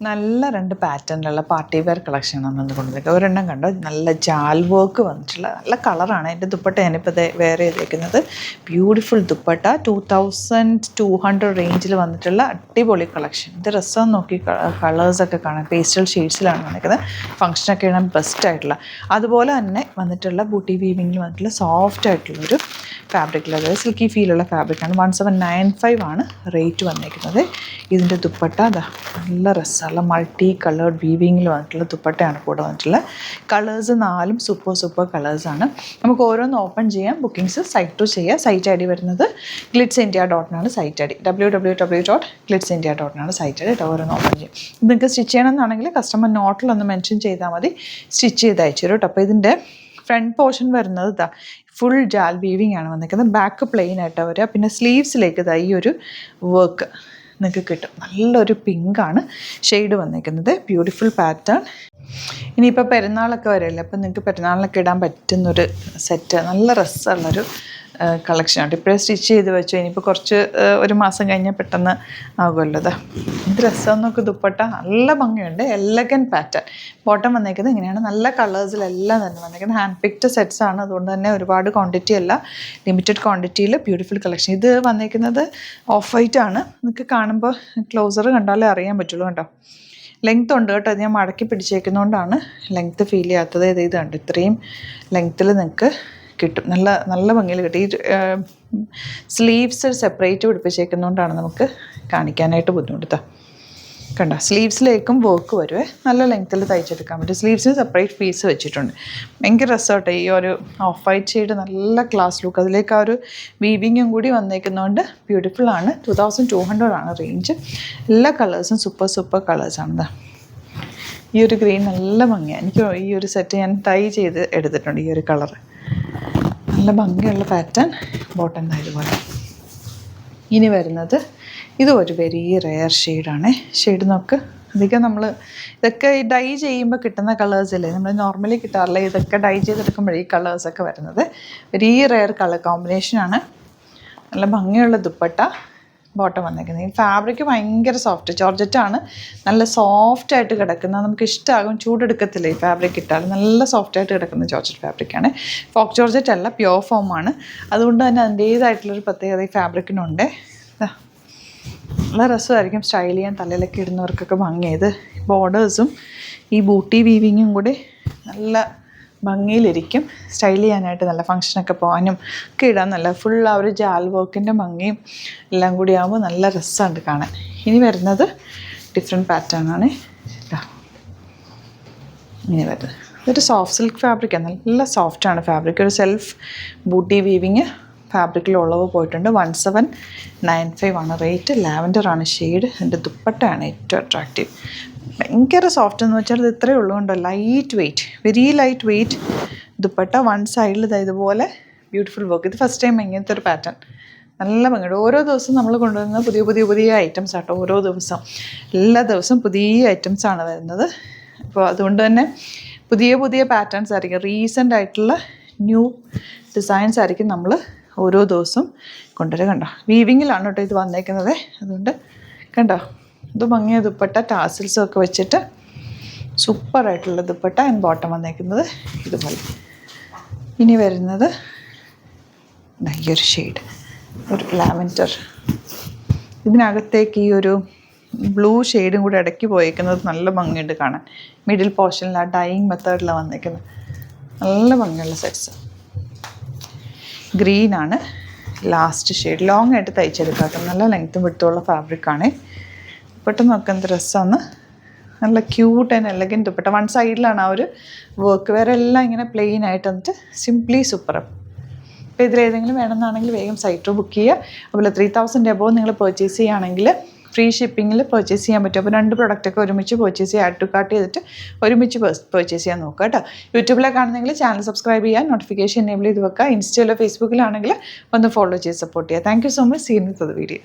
നല്ല 2 പാറ്റേണിലുള്ള party wear കളക്ഷനാണ് നമ്മൾ കൊണ്ടുവന്നിരിക്കുന്നത്. ഒരെണ്ണം കണ്ടോ, നല്ല ജാൽ വർക്ക് വന്നിട്ടുള്ള നല്ല കളറാണ്. അതിൻ്റെ ദുപ്പട്ട ഞാനിപ്പോൾ വെയർ ചെയ്തേക്കുന്നത്. ബ്യൂട്ടിഫുൾ ദുപ്പട്ട 2200 റേഞ്ചിൽ വന്നിട്ടുള്ള അടിപൊളി കളക്ഷൻ. ഇത് രസം നോക്കി, കളേഴ്സൊക്കെ കാണാം, പേസ്റ്റൽ ഷെയ്ഡ്സിലാണ് വന്നിരിക്കുന്നത്. ഫംഗ്ഷനൊക്കെ ഇടാൻ ബെസ്റ്റ് ആയിട്ടുള്ള, അതുപോലെ തന്നെ വന്നിട്ടുള്ള ബൂട്ടി വീവിങ്ങിൽ വന്നിട്ടുള്ള സോഫ്റ്റ് ആയിട്ടുള്ളൊരു ഫാബ്രിക്കിൽ, അതായത് സിൽക്കി ഫീലുള്ള ഫാബ്രിക്കാണ്. 1795 ആണ് റേറ്റ് വന്നിരിക്കുന്നത്. ഇതിൻ്റെ ദുപ്പട്ട നല്ല രസമുള്ള മൾട്ടി കളേർഡ് വീവിങ്ങിൽ വന്നിട്ടുള്ള ദുപ്പട്ടയാണ് കൂടെ വന്നിട്ടുള്ളത്. കളേഴ്സ് 4 സൂപ്പർ കളേഴ്സാണ്. നമുക്ക് ഓരോന്ന് ഓപ്പൺ ചെയ്യാം. ബുക്കിംഗ്സ് സൈറ്റ് ടു ചെയ്യാം. സൈറ്റ് ഐ ഡി വരുന്നത് glitzindia.com site I D, www.glitzindia.com site I D. ഓരോന്ന് ഓപ്പൺ ചെയ്യും. നിങ്ങൾക്ക് സ്റ്റിച്ച് ചെയ്യണമെന്നാണെങ്കിൽ കസ്റ്റമർ നോട്ടിലൊന്ന് മെൻഷൻ ചെയ്താൽ മതി, സ്റ്റിച്ച് ചെയ്ത് അയച്ചു തരും കേട്ടോ. അപ്പോൾ ഇതിൻ്റെ ഫ്രണ്ട് പോർഷൻ വരുന്നത് ഫുൾ ജാൽ വീവിങ് ആണ് വന്നിരിക്കുന്നത്. ബാക്ക് പ്ലെയിൻ ആയിട്ടാണ് വരിക. പിന്നെ സ്ലീവ്സിലേക്ക് ഈ ഒരു വർക്ക് നിങ്ങൾക്ക് കിട്ടും. നല്ലൊരു പിങ്കാണ് ഷെയ്ഡ് വന്നിരിക്കുന്നത്. Beautiful pattern. ഇനിയിപ്പോൾ പെരുന്നാളൊക്കെ വരില്ലേ, അപ്പോൾ നിങ്ങൾക്ക് പെരുന്നാളിനൊക്കെ ഇടാൻ പറ്റുന്നൊരു സെറ്റ്, നല്ല രസമുള്ളൊരു കളക്ഷനാണ്. ഇപ്പോഴേ സ്റ്റിച്ച് ചെയ്ത് വെച്ചു, ഇനിയിപ്പോൾ കുറച്ച് ഒരു മാസം കഴിഞ്ഞാൽ പെട്ടെന്ന് ആകുമല്ലോ. ഇത് രസം നോക്ക്. ദുപ്പട്ട നല്ല ഭംഗിയുണ്ട്. Elegant pattern. ബോട്ടം വന്നേക്കുന്നത് ഇങ്ങനെയാണ്. നല്ല കളേഴ്സിലെല്ലാം തന്നെ വന്നേക്കുന്നത്. ഹാൻഡ് പിക്ഡ് സെറ്റ്സ് ആണ്, അതുകൊണ്ട് തന്നെ ഒരുപാട് ക്വാണ്ടിറ്റി അല്ല, ലിമിറ്റഡ് ക്വാണ്ടിറ്റിയിൽ ബ്യൂട്ടിഫുൾ കളക്ഷൻ. ഇത് വന്നേക്കുന്നത് ഓഫ് വൈറ്റ് ആണ്. നിങ്ങൾക്ക് കാണുമ്പോൾ ക്ലോസർ കണ്ടാലേ അറിയാൻ പറ്റുള്ളൂ കേട്ടോ. ലെങ്ത് ഉണ്ട് കേട്ടോ. ഇത് ഞാൻ മടക്കി പിടിച്ചേക്കുന്നതുകൊണ്ടാണ് ലെങ്ത്ത് ഫീൽ ചെയ്യാത്തത്. ഇത് കണ്ട് ഇത്രയും ലെങ്ത്തിൽ നിങ്ങൾക്ക് കിട്ടും. നല്ല ഭംഗിയിൽ കിട്ടും. ഈ സ്ലീവ്സ് സെപ്പറേറ്റ് പിടിപ്പിച്ചേക്കുന്നതുകൊണ്ടാണ് നമുക്ക് കാണിക്കാനായിട്ട് ബുദ്ധിമുട്ട്. കണ്ടോ, സ്ലീവ്സിലേക്കും വർക്ക് വരുവേ. നല്ല ലെങ്ത്തിൽ തയ്ച്ചെടുക്കാൻ പറ്റും. സ്ലീവ്സിന് സെപ്പറേറ്റ് പീസ് വെച്ചിട്ടുണ്ട്. ഭയങ്കര രസമായിട്ട് ഈ ഒരു ഓഫ് വൈറ്റ് ഷെയ്ഡ്, നല്ല ക്ലാസ് ലുക്ക്. അതിലേക്ക് ആ ഒരു വീവിങ്ങും കൂടി വന്നേക്കുന്നതുകൊണ്ട് ബ്യൂട്ടിഫുൾ ആണ്. 2200 ആണ് റേഞ്ച്. എല്ലാ കളേഴ്സും സൂപ്പർ കളേഴ്സാണ്. ഈ ഒരു ഗ്രീൻ നല്ല ഭംഗിയാണ്. എനിക്ക് ഈ ഒരു സെറ്റ് ഞാൻ ടൈ ചെയ്ത് എടുത്തിട്ടുണ്ട്. ഈ ഒരു കളറ് നല്ല ഭംഗിയുള്ള പാറ്റേൺ. ബോട്ടം ഇതുപോലെ. ഇനി വരുന്നത് ഇത് ഒരു വെരി റെയർ ഷെയ്ഡാണ്. ഷെയ്ഡ് നോക്ക്. അധികം ഇതൊക്കെ ഡൈ ചെയ്യുമ്പോൾ കിട്ടുന്ന കളേഴ്സല്ലേ, നമ്മൾ നോർമലി കിട്ടാറില്ല. ഇതൊക്കെ ഡൈ ചെയ്തെടുക്കുമ്പോഴേ ഈ കളേഴ്സൊക്കെ വരുന്നത്. വെരി റെയർ കളർ കോമ്പിനേഷനാണ്. നല്ല ഭംഗിയുള്ള ദുപ്പട്ട. ബോട്ടം വന്നേക്കുന്നത്. ഈ ഫാബ്രിക് ഭയങ്കര സോഫ്റ്റ് ജോർജറ്റാണ്. നല്ല സോഫ്റ്റായിട്ട് കിടക്കുന്ന, നമുക്ക് ഇഷ്ടമാകും. ചൂടെടുക്കത്തില്ല ഈ ഫാബ്രിക് ഇട്ടാൽ. നല്ല സോഫ്റ്റായിട്ട് കിടക്കുന്ന ജോർജറ്റ് ഫാബ്രിക്കാണ്. ഫോക്ക് ജോർജറ്റ് അല്ല, പ്യോർ ഫോമാണ്. അതുകൊണ്ട് തന്നെ അതിൻ്റേതായിട്ടുള്ളൊരു പ്രത്യേകത ഈ ഫാബ്രിക്കിനുണ്ട്. നല്ല രസമായിരിക്കും സ്റ്റൈൽ ചെയ്യാൻ. തലയിലൊക്കെ ഇടുന്നവർക്കൊക്കെ ഭംഗിയത്. ബോർഡേഴ്സും ഈ ബൂട്ടി വീവിങ്ങും കൂടി നല്ല ഭംഗിയിലിരിക്കും. സ്റ്റൈൽ ചെയ്യാനായിട്ട് നല്ല ഫങ്ഷനൊക്കെ പോകാനും ഒക്കെ ഇടാൻ നല്ല ഫുൾ ആ ഒരു ജാൽ വർക്കിൻ്റെ ഭംഗിയും എല്ലാം കൂടി ആകുമ്പോൾ നല്ല രസമുണ്ട് കാണാൻ. ഇനി വരുന്നത് ഡിഫറെൻറ്റ് പാറ്റേൺ ആണ്. ഇനി വരുന്നത് ഇതൊരു സോഫ്റ്റ് സിൽക്ക് ഫാബ്രിക്കാണ്. നല്ല സോഫ്റ്റാണ് ഫാബ്രിക്. ഒരു സെൽഫ് ബൂട്ടി വീവിങ് ഫാബ്രിക്കിൽ ഉളവ് പോയിട്ടുണ്ട്. 1795 ആണ് റേറ്റ്. ലാവൻഡറാണ് ഷെയ്ഡ്. എൻ്റെ ദുപ്പട്ടയാണ് ഏറ്റവും അട്രാക്റ്റീവ്. ഭയങ്കര സോഫ്റ്റ് എന്ന് വെച്ചാൽ ഇത് ഇത്രയേ ഉള്ളതുകൊണ്ടോ, light weight, very light weight dupatta. One സൈഡിൽ ഇതുപോലെ ബ്യൂട്ടിഫുൾ വർക്ക്. ഇത് ഫസ്റ്റ് ടൈം ഇങ്ങനത്തെ ഒരു പാറ്റേൺ. നല്ല ഭംഗിയുണ്ട്. ഓരോ ദിവസവും നമ്മൾ കൊണ്ടുവരുന്ന പുതിയ ഐറ്റംസ് ആട്ടോ. ഓരോ ദിവസം എല്ലാ ദിവസവും പുതിയ ഐറ്റംസാണ് വരുന്നത്. അപ്പോൾ അതുകൊണ്ട് തന്നെ പുതിയ പാറ്റേൺസ് ആയിരിക്കും. റീസെൻ്റ് ആയിട്ടുള്ള ന്യൂ ഡിസൈൻസ് ആയിരിക്കും നമ്മൾ ഓരോ ദിവസവും കൊണ്ടുവരിക. കണ്ടോ, വീവിങ്ങിലാണ് കേട്ടോ ഇത് വന്നേക്കുന്നത്. അതുകൊണ്ട് കണ്ടോ, ഇത് ഭംഗിയ ദുപ്പട്ട, ടാസിൽസും ഒക്കെ വെച്ചിട്ട് സൂപ്പറായിട്ടുള്ള ദുപ്പട്ട. ആൻഡ് ബോട്ടം വന്നേക്കുന്നത് ഇതുപോലെ. ഇനി വരുന്നത് ഈ ഒരു ഷെയ്ഡ്, ഒരു ലാവൻഡർ. ഇതിനകത്തേക്ക് ഈ ഒരു ബ്ലൂ ഷെയ്ഡും കൂടി ഇടയ്ക്ക് പോയേക്കുന്നത് നല്ല ഭംഗിയുണ്ട് കാണാൻ. മിഡിൽ പോർഷനിൽ ആ ഡൈയിങ് മെത്തേഡിലാണ് വന്നേക്കുന്നത്. നല്ല ഭംഗിയുള്ള സെറ്റ്സ്. ഗ്രീനാണ് ലാസ്റ്റ് ഷെയ്ഡ്. ലോങ് ആയിട്ട് തയ്ച്ചെടുക്കാത്ത നല്ല ലെങ്ത്തും വിട്ടുള്ള ഫാബ്രിക്കാണ്. പെട്ടെന്ന് നോക്കാൻ എന്ത് രസമാണ്. നല്ല cute and elegant dupatta. One സൈഡിലാണ് ആ ഒരു വർക്ക്. വേറെ എല്ലാം ഇങ്ങനെ പ്ലെയിൻ ആയിട്ട് വന്നിട്ട് സിംപ്ലി സൂപ്പർ. അപ്പോൾ ഇതിലേതെങ്കിലും വേണമെന്നാണെങ്കിൽ വേഗം സൈറ്റ് ബുക്ക് ചെയ്യുക. അതുപോലെ 3000 എബോവ് നിങ്ങൾ പർച്ചേസ് ചെയ്യുകയാണെങ്കിൽ ഫ്രീ ഷിപ്പിങ്ങിൽ പർച്ചേസ് ചെയ്യാൻ പറ്റും. അപ്പോൾ 2 പ്രൊഡക്റ്റൊക്കെ ഒരുമിച്ച് പർച്ചേസ് ചെയ്യുക. ആഡ് ടു കാർട്ട് ചെയ്തിട്ട് ഒരുമിച്ച് പർച്ചേസ് ചെയ്യാൻ നോക്കുക കേട്ടോ. യൂട്യൂബിലൊക്കെ ആണെങ്കിൽ ചാനൽ സബ്സ്ക്രൈബ് ചെയ്യുക, നോട്ടിഫിക്കേഷൻ എനേബിൾ ചെയ്ത് വെക്കുക. ഇൻസ്റ്റയിലോ ഫേസ്ബുക്കിലാണെങ്കിൽ ഒന്ന് ഫോളോ ചെയ്ത് സപ്പോർട്ട് ചെയ്യുക. Thank you so much. See you with the video.